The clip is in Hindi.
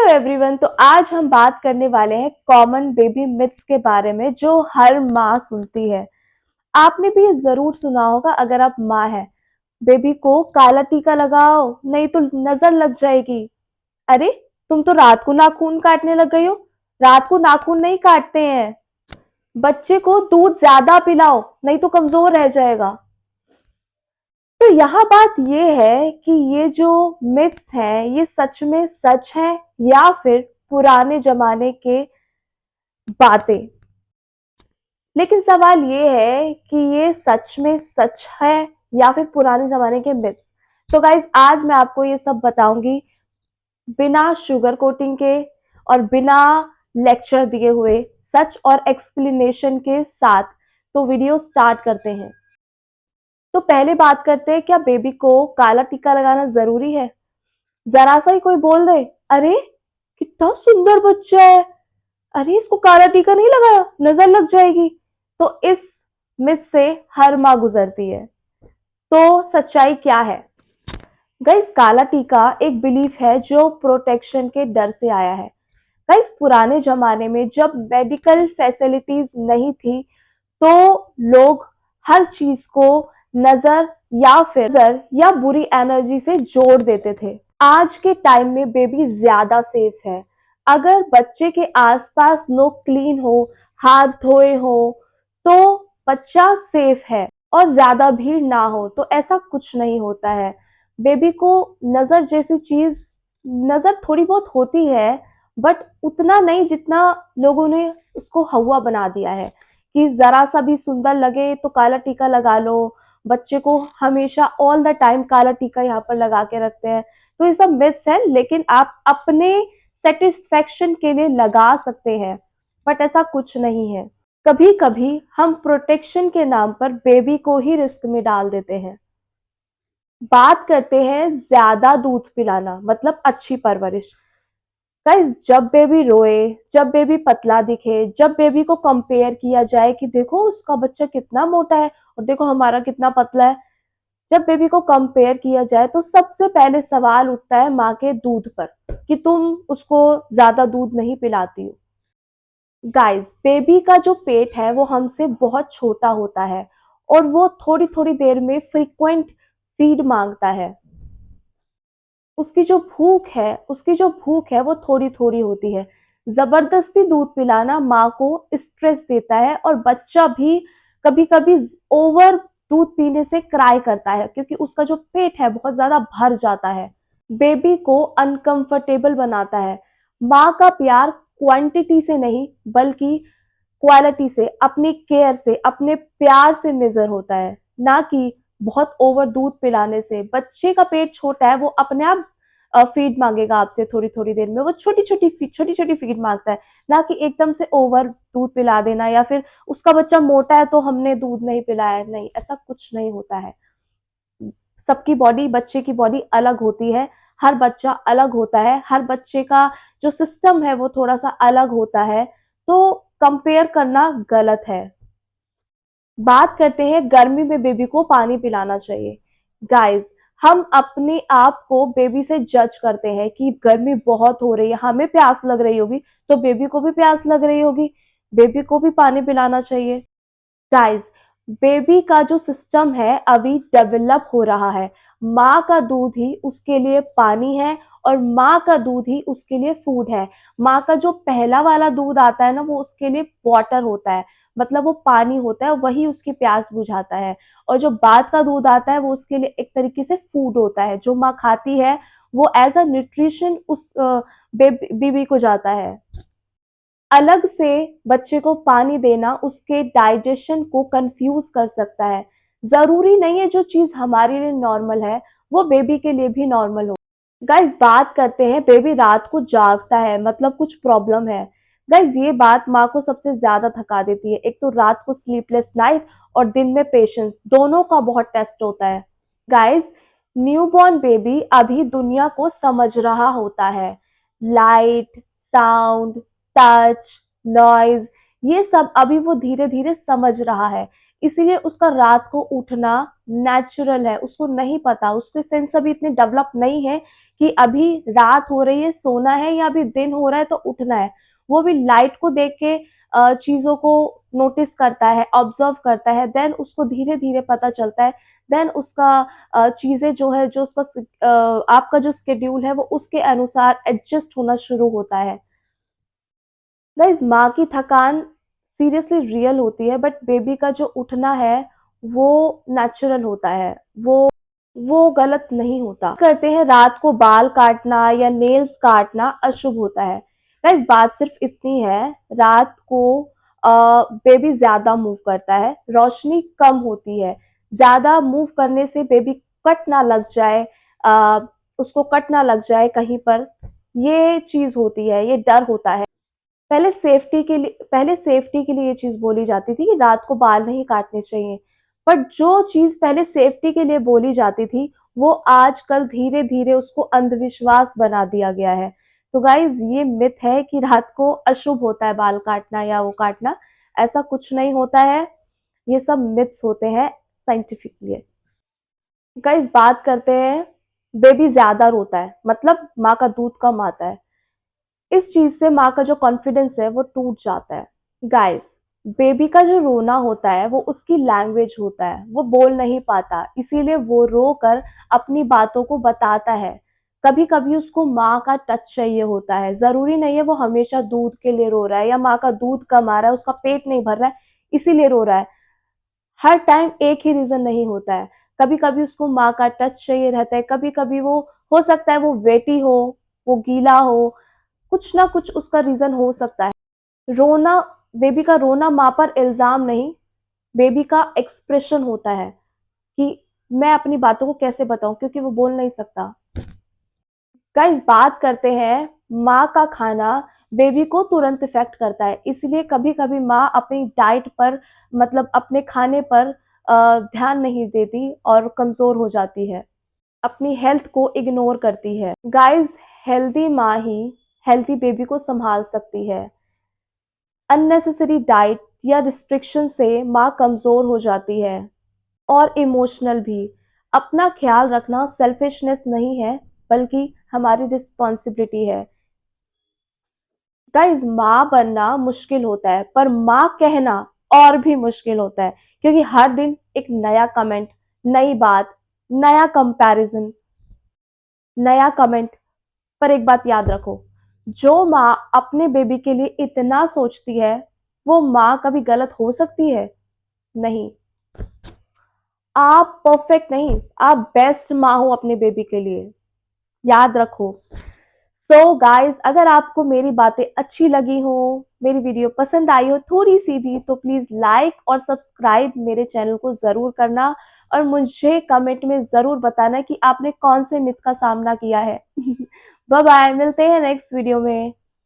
Hello everyone. तो आज हम बात करने वाले हैं कॉमन बेबी मिथ्स के बारे में जो हर माँ सुनती है। आपने भी ये जरूर सुना होगा, अगर आप माँ है, बेबी को काला टीका लगाओ नहीं तो नजर लग जाएगी। अरे, तुम तो रात को नाखून काटने लग गई हो। रात को नाखून नहीं काटते हैं। बच्चे को दूध ज्यादा पिलाओ नहीं तो कमजोर रह जाएगा। तो यहाँ बात ये है कि ये जो मिथ्स हैं ये सच में सच है या फिर पुराने जमाने के बातें। लेकिन सवाल ये है कि ये सच में सच है या फिर पुराने जमाने के मिथ्स। तो गाइज, आज मैं आपको ये सब बताऊंगी बिना शुगर कोटिंग के और बिना लेक्चर दिए हुए, सच और एक्सप्लेनेशन के साथ। तो वीडियो स्टार्ट करते हैं। तो पहले बात करते हैं, क्या बेबी को काला टीका लगाना जरूरी है? जरा सा ही कोई बोल दे, अरे कितना सुंदर बच्चा है, अरे इसको काला टीका नहीं लगाया, नजर लग जाएगी, तो इस मिथ से हर माँ गुजरती है। तो सच्चाई क्या है? गाइस, काला टीका एक बिलीफ है जो प्रोटेक्शन के डर से आया है। गाइस, पुराने जमाने में जब मेडिकल फैसिलिटीज नहीं थी तो लोग हर चीज को नजर या बुरी एनर्जी से जोड़ देते थे। आज के टाइम में बेबी ज्यादा सेफ है। अगर बच्चे के आसपास लोग क्लीन हो, हाथ धोए हो, तो बच्चा सेफ है। और ज्यादा भीड़ ना हो तो ऐसा कुछ नहीं होता है। बेबी को नजर जैसी चीज, नजर थोड़ी बहुत होती है बट उतना नहीं जितना लोगों ने उसको हवा बना दिया है कि जरा सा भी सुंदर लगे तो काला टीका लगा लो। बच्चे को हमेशा ऑल द टाइम काला टीका यहाँ पर लगा के रखते हैं। तो ये सब मिथ्स है, लेकिन आप अपने सेटिस्फेक्शन के लिए लगा सकते हैं, बट ऐसा कुछ नहीं है। कभी कभी हम प्रोटेक्शन के नाम पर बेबी को ही रिस्क में डाल देते हैं। बात करते हैं ज्यादा दूध पिलाना मतलब अच्छी परवरिश। गाइस, जब बेबी रोए, जब बेबी पतला दिखे, जब बेबी को कंपेयर किया जाए कि देखो उसका बच्चा कितना मोटा है और देखो हमारा कितना पतला है, जब बेबी को कंपेयर किया जाए तो सबसे पहले सवाल उठता है माँ के दूध पर कि तुम उसको ज्यादा दूध नहीं पिलाती हो। गाइस, बेबी का जो पेट है वो हमसे बहुत छोटा होता है और वो थोड़ी थोड़ी देर में फ्रीक्वेंट फीड मांगता है। उसकी जो भूख है वो थोड़ी थोड़ी होती है। जबरदस्ती दूध पिलाना माँ को स्ट्रेस देता है और बच्चा भी कभी कभी ओवर दूध पीने से क्राई करता है क्योंकि उसका जो पेट है बहुत ज्यादा भर जाता है। बेबी को अनकंफर्टेबल बनाता है। माँ का प्यार क्वांटिटी से नहीं बल्कि क्वालिटी से, अपनी केयर से, अपने प्यार से मेजर होता है, ना कि बहुत ओवर दूध पिलाने से। बच्चे का पेट छोटा है, वो अपने आप फीड मांगेगा आपसे थोड़ी थोड़ी देर में। वो छोटी छोटी फीड मांगता है, ना कि एकदम से ओवर दूध पिला देना या फिर उसका बच्चा मोटा है तो हमने दूध नहीं पिलाया। नहीं, ऐसा कुछ नहीं होता है। सबकी बॉडी, बच्चे की बॉडी अलग होती है। हर बच्चा अलग होता है। हर बच्चे का जो सिस्टम है वो थोड़ा सा अलग होता है। तो कंपेयर करना गलत है। बात करते हैं गर्मी में बेबी को पानी पिलाना चाहिए। गाइस, हम अपने आप को बेबी से जज करते हैं कि गर्मी बहुत हो रही है, हमें प्यास लग रही होगी तो बेबी को भी प्यास लग रही होगी, बेबी को भी पानी पिलाना चाहिए। गाइस, बेबी का जो सिस्टम है अभी डेवलप हो रहा है। माँ का दूध ही उसके लिए पानी है और माँ का दूध ही उसके लिए फूड है। माँ का जो पहला वाला दूध आता है ना, वो उसके लिए वाटर होता है, मतलब वो पानी होता है, वही उसकी प्यास बुझाता है। और जो बाद का दूध आता है वो उसके लिए एक तरीके से फूड होता है, जो माँ खाती है वो एज अ न्यूट्रिशन उस बेबी को जाता है। अलग से बच्चे को पानी देना उसके डाइजेशन को कंफ्यूज कर सकता है। जरूरी नहीं है जो चीज हमारे लिए नॉर्मल है वो बेबी के लिए भी नॉर्मल हो। गाइज, बात करते हैं बेबी रात को जागता है मतलब कुछ प्रॉब्लम है। गाइज, ये बात माँ को सबसे ज्यादा थका देती है। एक तो रात को स्लीपलेस नाइट और दिन में पेशेंस, दोनों का बहुत टेस्ट होता है। गाइज, न्यूबॉर्न बेबी अभी दुनिया को समझ रहा होता है। लाइट, साउंड, टच, नॉइज, ये सब अभी वो धीरे धीरे समझ रहा है। इसीलिए उसका रात को उठना नेचुरल है, उसको नहीं पता, उसके सेंस अभी इतने डेवलप नहीं है कि अभी रात हो रही है सोना है या अभी दिन हो रहा है तो उठना है। वो भी लाइट को देख के चीजों को नोटिस करता है, ऑब्जर्व करता है, देन उसको धीरे धीरे पता चलता है, देन उसका चीजें जो है, जो उसका आपका जो स्केड्यूल है वो उसके अनुसार एडजस्ट होना शुरू होता है। गाइस, माँ की थकान सीरियसली रियल होती है, बट बेबी का जो उठना है वो नेचुरल होता है, वो गलत नहीं होता। करते हैं रात को बाल काटना या नेल्स काटना अशुभ होता है। गाइस, बात सिर्फ इतनी है, रात को बेबी ज्यादा मूव करता है, रोशनी कम होती है, ज्यादा मूव करने से बेबी कट ना लग जाए, आ, उसको कट ना लग जाए कहीं पर, ये चीज होती है, ये डर होता है। पहले सेफ्टी के लिए ये चीज बोली जाती थी कि रात को बाल नहीं काटने चाहिए, बट जो चीज पहले सेफ्टी के लिए बोली जाती थी वो आजकल धीरे धीरे उसको अंधविश्वास बना दिया गया है। तो गाइज, ये मिथ है कि रात को अशुभ होता है बाल काटना या वो काटना, ऐसा कुछ नहीं होता है। ये सब मिथ्स होते हैं साइंटिफिकली। गाइज, बात करते हैं, बेबी ज्यादा रोता है मतलब माँ का दूध कम आता है, इस चीज से माँ का जो कॉन्फिडेंस है वो टूट जाता है। गाइस, बेबी का जो रोना होता है वो उसकी लैंग्वेज होता है, वो बोल नहीं पाता, इसीलिए वो रो कर अपनी बातों को बताता है। कभी कभी उसको माँ का टच चाहिए होता है, जरूरी नहीं है वो हमेशा दूध के लिए रो रहा है या माँ का दूध कम आ रहा है, उसका पेट नहीं भर रहा है इसीलिए रो रहा है। हर टाइम एक ही रीजन नहीं होता है, कभी कभी उसको माँ का टच चाहिए रहता है, कभी कभी वो हो सकता है वो वेटी हो, वो गीला हो, कुछ ना कुछ उसका रीजन हो सकता है। रोना, बेबी का रोना माँ पर इल्जाम नहीं, बेबी का एक्सप्रेशन होता है कि मैं अपनी बातों को कैसे बताऊं क्योंकि वो बोल नहीं सकता। गाइस, बात करते हैं, माँ का खाना बेबी को तुरंत इफेक्ट करता है, इसलिए कभी कभी माँ अपनी डाइट पर, मतलब अपने खाने पर ध्यान नहीं देती और कमजोर हो जाती है, अपनी हेल्थ को इग्नोर करती है। गाइस, हेल्दी माँ ही हेल्दी बेबी को संभाल सकती है। अननेसेसरी डाइट या रिस्ट्रिक्शन से माँ कमजोर हो जाती है। और इमोशनल भी, अपना ख्याल रखना सेल्फिशनेस नहीं है बल्कि हमारी रिस्पॉन्सिबिलिटी है। गाइज, माँ बनना मुश्किल होता है पर माँ कहना और भी मुश्किल होता है, क्योंकि हर दिन एक नया कमेंट, नई बात, नया कंपैरिजन, नया कमेंट। पर एक बात याद रखो, जो माँ अपने बेबी के लिए इतना सोचती है वो माँ कभी गलत हो सकती है? नहीं। आप परफेक्ट नहीं, आप बेस्ट माँ हो अपने बेबी के लिए, याद रखो। सो गाइस, अगर आपको मेरी बातें अच्छी लगी हो, मेरी वीडियो पसंद आई हो थोड़ी सी भी, तो प्लीज लाइक और सब्सक्राइब मेरे चैनल को जरूर करना, और मुझे कमेंट में जरूर बताना कि आपने कौन से मिथ का सामना किया है। बाय बाय, मिलते हैं नेक्स्ट वीडियो में।